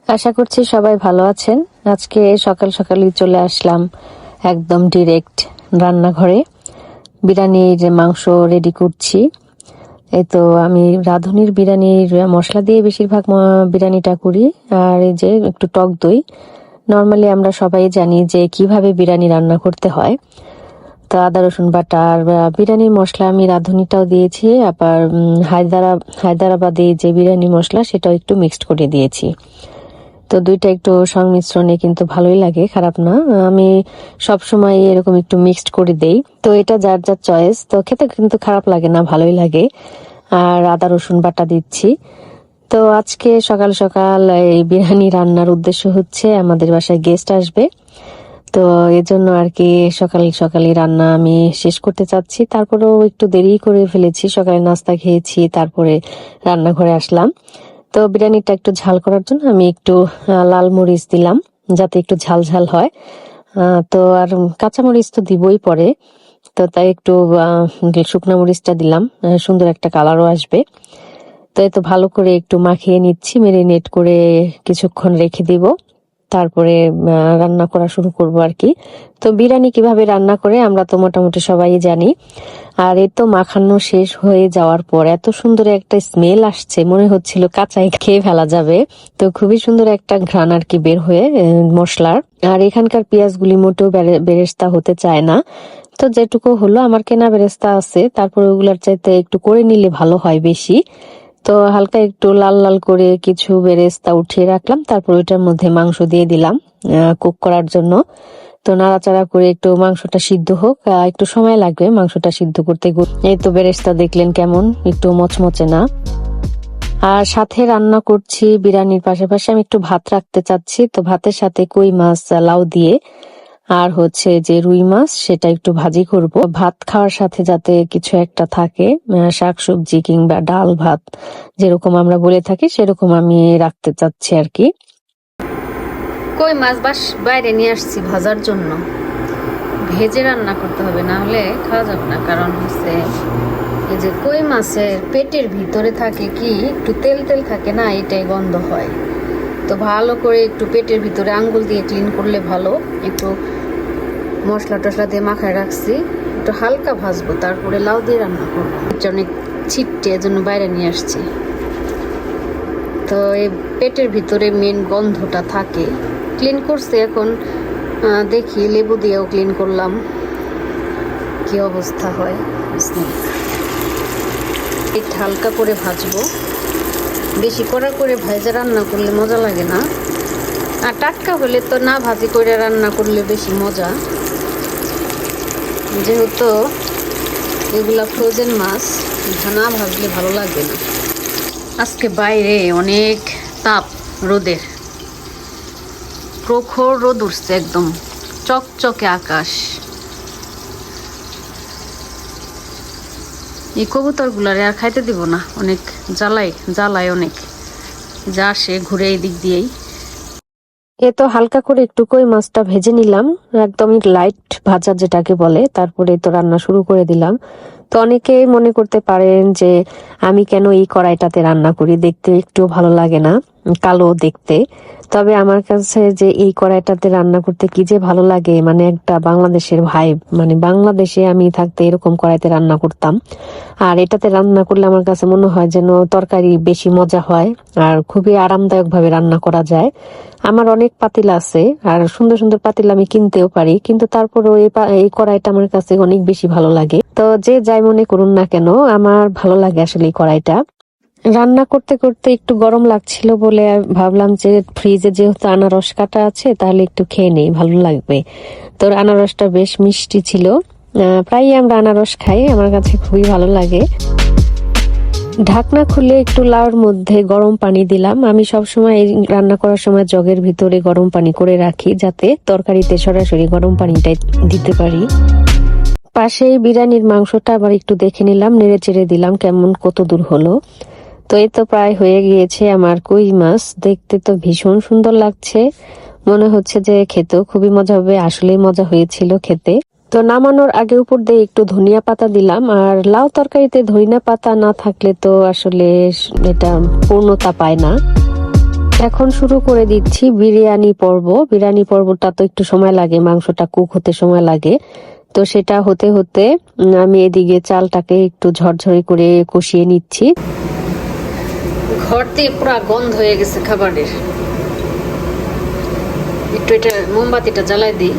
আশা করছি সবাই ভালো আছেন। আজকে সকাল সকালই চলে আসলাম একদম ডিরেক্ট রান্নাঘরে। বিরিয়ানির মাংস রেডি করছি। এই তো আমি রাঁধুনির বিরিয়ানির মশলা দিয়ে বেশিরভাগ বিরিয়ানিটা করি। আর এই যে একটু টক দই। নর্মালি আমরা সবাই জানি যে কিভাবে বিরিয়ানি রান্না করতে হয়। তো আদা রসুন বাটা আর বিরিয়ানির মশলা আমি রাঁধুনিটাও দিয়েছি, আবার হায়দ্রাবাদি যে বিরিয়ানি মশলা সেটাও একটু মিক্সড করে দিয়েছি। তো দুইটা একটু সংমিশ্রণে কিন্তু ভালোই লাগে, খারাপ না। আমি সব সময় এরকম একটু মিক্সড করে দেই। তো এটা যার যার চয়েস, তো খেতে কিন্তু খারাপ লাগে না, ভালোই লাগে। আর আদা রসুন বাটা দিচ্ছি। তো আজকে সকাল সকাল এই বিরিয়ানি রান্নার উদ্দেশ্য হচ্ছে আমাদের বাসায় গেস্ট আসবে। তো এজন্য আর কি সকাল সকালই রান্না আমি শেষ করতে চাচ্ছি। তারপরেও একটু দেরি করে ফেলেছি, সকালে নাস্তা খেয়েছি, তারপরে রান্নাঘরে আসলাম। তো বিরিয়ানিটা একটু ঝাল করার জন্য আমি একটু লাল মরিচ দিলাম, যাতে একটু ঝাল ঝাল হয়। তো আর কাঁচামরিচ তো দিবই পরে, তো তাই একটু শুকনো মরিচটা দিলাম, সুন্দর একটা কালারও আসবে। তো এই তো ভালো করে একটু মাখিয়ে নিচ্ছি, মেরিনেট করে কিছুক্ষণ রেখে দিব, তারপরে রান্না করা শুরু করব আর কি। তো বিরিয়ানি কিভাবে রান্না করে আমরা তো মোটামুটি সবাই জানি। আর এই তো মাখানো শেষ হয়ে যাওয়ার পর এত সুন্দর একটা স্মেল আসছে, মনে হচ্ছিল কাঁচাই খেয়ে ফেলা যাবে। তো খুবই সুন্দর একটা ঘ্রাণ আর কি বের হয়ে মশলার। আর এখানকার পেঁয়াজগুলি মোটেও বেরেস্তা হতে চায় না। তো যেটুকু হলো, আমার কেনা বেরেস্তা আছে, তারপরে ওগুলার চাইতে একটু করে নিলে ভালো হয় বেশি। তো হালকা একটু লাল লাল করে কিছু বেরেস্তা উঠিয়ে রাখলাম, তারপর ওইটার মধ্যে মাংস দিয়ে দিলাম কুক করার জন্য। তো নাড়াচাড়া করে একটু মাংসটা সিদ্ধ হোক, একটু সময় লাগবে মাংসটা সিদ্ধ করতে। এই তো বেরেস্তা দেখলেন কেমন একটু মচমচে না। আর সাথে রান্না করছি বিরিয়ানির পাশাপাশি আমি একটু ভাত রাখতে চাচ্ছি। তো ভাতের সাথে কই মাছ লাউ দিয়ে আর হচ্ছে যে রুই মাছ, সেটা একটু ভাজি করব। ভাত খাওয়ার সাথে যাতে কিছু একটা থাকে, শাকসবজি কিংবা ডাল ভাত যেরকম আমরা বলে থাকি, সেরকম আমি রাখতে চাচ্ছি আর কি। কই মাছ বাইরে নিয়ে আসছি ভাজার জন্য। ভেজে রান্না করতে হবে, না হলে খাওয়া যাবে না। কারণ হচ্ছে এই যে কই মাছের পেটের ভিতরে থাকে কি একটু তেল তেল থাকে না, এটাই গন্ধ হয়। তো ভালো করে একটু পেটের ভিতরে আঙ্গুল দিয়ে ক্লিন করলে ভালো। একটু মশলা টশলা দিয়ে মাখায় রাখছি, একটু হালকা ভাজবো, তারপরে লাউ দিয়ে রান্না করবো। এটা অনেক ছিটটে, এজন্য বাইরে নিয়ে আসছি। তো এই পেটের ভিতরে মেন গন্ধটা থাকে। ক্লিন করছি, এখন দেখি লেবু দিয়েও ক্লিন করলাম, কি অবস্থা হয়। একটু হালকা করে ভাজবো, বেশি কড়া করে ভাজা রান্না করলে মজা লাগে না। আর টাটকা হলে তো না ভাজি করে রান্না করলে বেশি মজা, যেহেতু এগুলা ফ্রোজেন মাছ, না ভাজলে ভালো লাগবে না। আজকে বাইরে অনেক তাপ, রোদের প্রখর রোদ উঠছে, একদম চকচকে আকাশ। এই কবুতরগুলারে আর খাইতে দিব না, অনেক জ্বালায় অনেক, যা সে ঘুরে এই দিক দিয়েই। এ তো হালকা করে একটু কই মাছটা ভেজে নিলাম, একদমই লাইট ভাজা যেটাকে বলে। তারপরে তো রান্না শুরু করে দিলাম। তো অনেকে মনে করতে পারেন যে আমি কেন এই কড়াইটাতে রান্না করি, দেখতে একটু ভালো লাগে না, কালো দেখতে। তবে আমার কাছে যে এই কড়াইটাতে রান্না করতে কি যে ভালো লাগে, মানে একটা বাংলাদেশের ভাইব, মানে বাংলাদেশে আমি থাকতে এরকম কড়াইতে রান্না করতাম। আর এটাতে রান্না করলে আমার কাছে মনে হয় যেন তরকারি বেশি মজা হয়, আর খুবই আরামদায়ক ভাবে রান্না করা যায়। আমার অনেক পাতিল আছে, আর সুন্দর সুন্দর পাতিল আমি কিনতেও পারি, কিন্তু তারপরেও এই কড়াইটা আমার কাছে অনেক বেশি ভালো লাগে। তো যে যাই মনে করুন না কেন, আমার ভালো লাগে আসলে এই কড়াইটা। রান্না করতে করতে একটু গরম লাগছিল বলে ভাবলাম যে ফ্রিজে যেহেতু আনারস কাটা আছে, তাহলে একটু খেয়ে নেই, ভালো লাগবে। তো আনারসটা বেশ মিষ্টি ছিল। প্রায় আমরা আনারস খাই, আমার কাছে খুবই ভালো লাগে। ঢাকনা খুলে একটু লাউর মধ্যে গরম পানি দিলাম। আমি সবসময় রান্না করার সময় জগের ভিতরে গরম পানি করে রাখি, যাতে তরকারিতে সরাসরি গরম পানিটাই দিতে পারি। পাশেই বিরিয়ানির মাংসটা আবার একটু দেখে নিলাম, নেড়ে চেড়ে দিলাম কেমন কত দূর হলো। তো এই তো প্রায় হয়ে গিয়েছে আমার কই মাছ। দেখতে তো ভীষণ সুন্দর লাগছে, মনে হচ্ছে যে খেতেও খুবই মজা হবে। আসলেই মজা হয়েছিল খেতে। তো নামানোর আগে উপর দিয়ে একটু ধনিয়া পাতা দিলাম। আর লাউ তরকারিতে ধনিয়া পাতা না থাকলে তো আসলে এটা পূর্ণতা পায় না। তো এখন শুরু করে দিচ্ছি বিরিয়ানি পর্ব। বিরিয়ানি পর্বটা তো একটু সময় লাগে, মাংসটা কুক হতে সময় লাগে। তো সেটা হতে হতে আমি এদিকে চালটাকে একটু ঝরঝরে করে কষিয়ে নিচ্ছি। ঘর থেকে পুরো গন্ধ হয়ে গেছে খাবারের। একটু এটা মোমবাতিটা জ্বালাই দিই,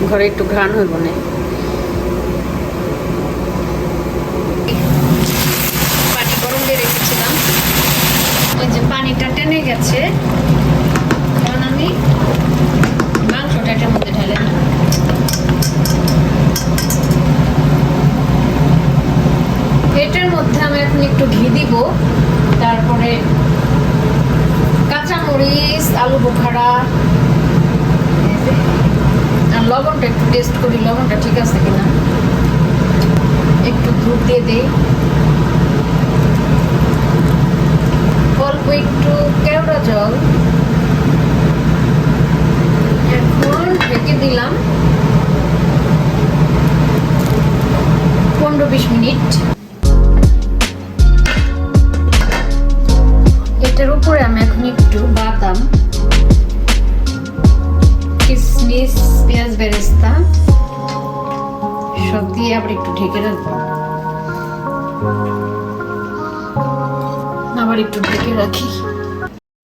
ঘরে একটু ঘ্রাণ হইব না। পানি গরম দিয়ে রেখেছিলাম, ওই যে পানিটা টেনে গেছে, কারণ আমি মাংসটা এটার মধ্যে ঢেলে দিই। এটার মধ্যে আমি এখন একটু ঘি দিব, তারপরে কাঁচামরিচ, আলু বোখারা, আর লবণটা একটু টেস্ট করি, লবণটা ঠিক আছে কিনা। একটু দুধ দিয়ে দিই, অল্প একটু কেওড়া জল। এখন ঢেকে দিলাম 15-20 মিনিট। এটার উপরে আমি এখন একটু বাদাম, কিশমিশ, পেঁয়াজ বেরেস্তা সব দিয়ে আবার একটু ঢেকে রাখবো, আবার একটু ঢেকে রাখি।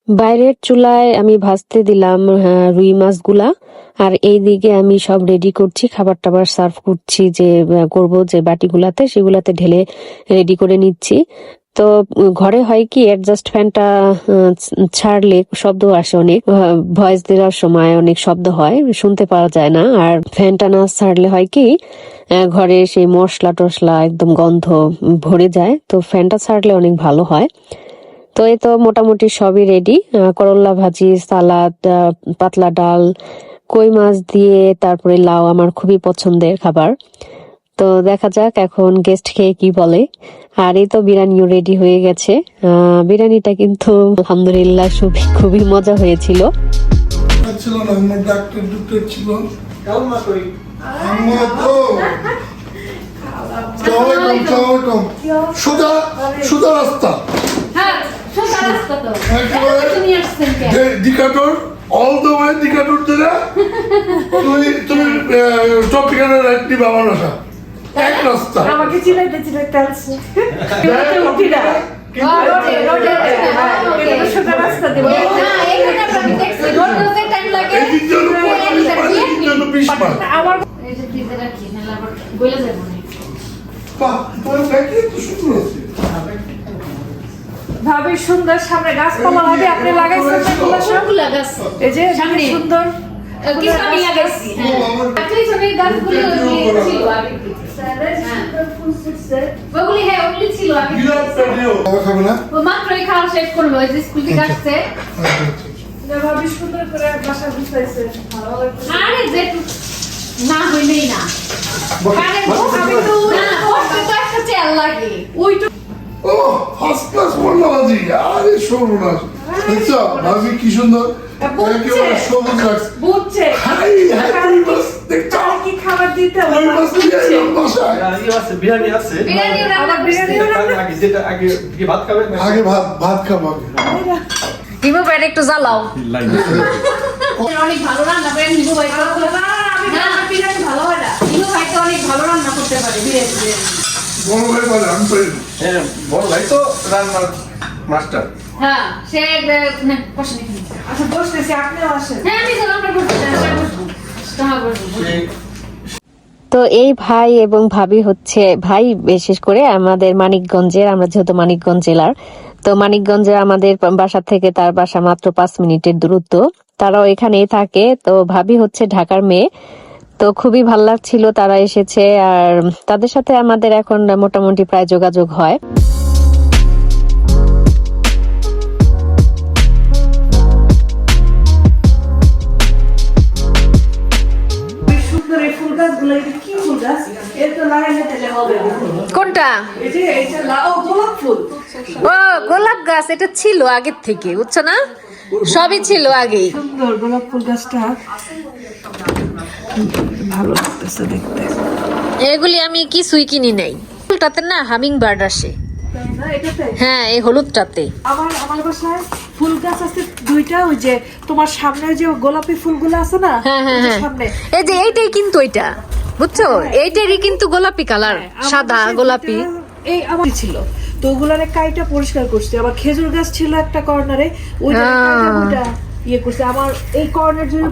বাইরের চুলায় আমি ভাজতে দিলাম রুই মাছগুলা, আর এইদিকে আমি সব রেডি করছি, খাবার টাবার সার্ভ করছি, যে করব যে বাটিগুলাতে, সেগুলাতে ঢেলে রেডি করে নিচ্ছি। তো ঘরে হয় কি, অ্যাডজাস্ট ফ্যানটা ছাড়লে শব্দ আসে, অনেক ভয়েস দেওয়ার সময় অনেক শব্দ হয়, শুনতে পাওয়া যায় না। আর ফ্যানটা না ছাড়লে হয় কি, ঘরে সেই মশলা টশলা একদম গন্ধ ভরে যায়। তো ফ্যানটা ছাড়লে অনেক ভালো হয়। তো এই তো মোটামুটি সবই রেডি। করল্লা ভাজি, সালাদ, পাতলা ডাল, কই মাছ দিয়ে, তারপরে লাউ আমার খুবই পছন্দের খাবার। তো দেখা যাক এখন গেস্ট খেয়ে কি বলে। আর এই তো বিরিয়ানিও রেডি হয়ে গেছে। বিরিয়ানিটা কিন্তু আলহামদুলিল্লাহ খুবই মজা হয়েছিল। ছিল না, আমার ডাক্তার ডুক্তার ছিল। আম্মা তো সালামালাইকুম। সোজা সোজা রাস্তা, একেবারে ডিকাটোর, অল দ্য ওয়ে ডিকাটোর থেকে তুমি টপিকানের রাইট নিবে আমার বাসা, এক রাস্তা। আমাকে চিনাইতে চিনাইতে আসছে সোজা রাস্তা দেবো। আমার ভাবি সুন্দর, সামনে গাছপালা হবে, আপনি লাগাইছেন সবগুলা গাছ এই যে সামনে সুন্দর কিছু আমি লাগাইছি। ওগুলি হ্যাঁ ওগুলি ছিল আগে, খাবে না মাত্রই খাওয়া শেষ করবো, ওই যে স্কুল থেকে আসছে। ভাবি সুন্দর করে বাসা গুছাইছে, ভালো লাগছে। আরে যে না হইলেই না, আরে আমি তো না কষ্ট তো একটা চেয়ার লাগে ওইটা। ও ফার্স্ট ক্লাস বললা বাজি, আরে সর্বনাশ। দেখছো ভাবি কি সুন্দর, একেবারে সবুজ লাগছে। বুঝছে হাই হাই কই মাছ দেখছো, কি খাবার দিতে হবে কই মাছ নিয়ে এলাম বাসায়। বিরিয়ানি আছে, বিরিয়ানি আমার বিরিয়ানি আগে ভাত খাবেন না? আগে ভাত খাবো আগে। হিমু ভাই একটু জ্বালাও, অনেক ভালো রান্না করেন হিমু ভাই। বিরিয়ানি ভালো হয় না, হিমু ভাই তো অনেক ভালো রান্না করতে পারে বিরিয়ানি। বড় ভাই বলে আমি পারি না। হ্যাঁ, বড় ভাই তো রান্নার মাস্টার। হ্যাঁ সে না বসে দেখি। আচ্ছা বসতেছি, আপনিও আসেন। হ্যাঁ আমি তো আমরা বসবো, বসবো তো এই ভাই এবং ভাবি হচ্ছে, ভাই বিশেষ করে আমাদের মানিকগঞ্জের, আমরা যেহেতু মানিকগঞ্জ জেলার, তো মানিকগঞ্জে আমাদের বাসা থেকে তার বাসা মাত্র 5 মিনিটের দূরত্ব, তারাও এখানেই থাকে। তো ভাবি হচ্ছে ঢাকার মেয়ে, তো খুবই ভালো লাগছিল তারা এসেছে, আর তাদের সাথে আমাদের এখন মোটামুটি প্রায় যোগাযোগ হয়। সুন্দর এই ফুল গাছগুলো, এটা কি ফুল গাছ? এর তো লাগাইলে তাহলে হবে না। কোনটা? এই যে এইটা ও গোলাপ ফুল। ও গোলাপ গাছ, এটা ছিল আগের থেকে, বুঝছো না, সবই ছিল আগে। সুন্দর গোলাপ ফুল গাছটা ভালো লাগতেছে দেখতে। এগুলি আমি কিছুই কিনি নাই, ফুলটাতে না হামিং বার্ড আসে। তাই না? এটাতে হ্যাঁ এই হলুদটাতে। আমার বাসায় ফুল গাছ আছে দুইটা, ওই যে তোমার সামনে যে গোলাপি ফুলগুলো আছে না, হ্যাঁ হ্যাঁ ওই যে হ্যাঁ সামনে এই যে এইটাই কিন্তু ওইটা, বুঝছো, এইটারই কিন্তু গোলাপি কালার, সাদা আমাদের গোলাপি। এই আমার ছিল, তো ওগুলারে কাইটা পরিষ্কার করছি। আবার খেজুর গাছ ছিল একটা কর্নারে, ওইটা ইয়ে করছে। আমার এই কর্নার জন্য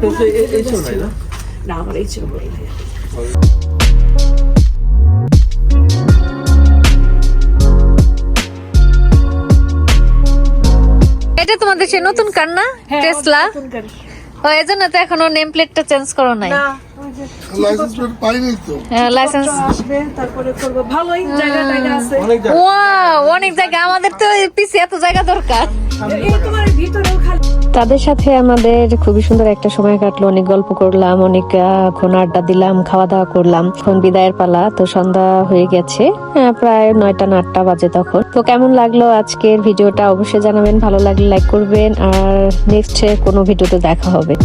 না, আমার এই ছিল না। এটা তোমাদের সেই নতুন কার না, হ্যাঁ, টেসলা? নতুন গাড়ি। ও এজন্য তো এখনো নেম প্লেটটা চেঞ্জ করো নাই। না, ওই যে লাইসেন্স প্লেট পাইনি তো। লাইসেন্স আসবে, তারপরে করবো। ভালোই জায়গা টাইগা আছে। অনেক জায়গা। ওয়াও, অনেক জায়গা। আমাদের তো পিছে এত জায়গা দরকার। এই তোমার ভিতরেও খালি তাদের সাথে আমাদের খুবই সুন্দর একটা সময় কাটলো, অনেক গল্প করলাম, অনেকক্ষণ আড্ডা দিলাম, খাওয়া দাওয়া করলাম। এখন বিদায়ের পালা, তো সন্ধ্যা হয়ে গেছে, প্রায় 9টা না 8টা বাজে তখন। তো কেমন লাগলো আজকের ভিডিওটা অবশ্যই জানাবেন, ভালো লাগলে লাইক করবেন, আর নেক্সট কোনো ভিডিওতে দেখা হবে।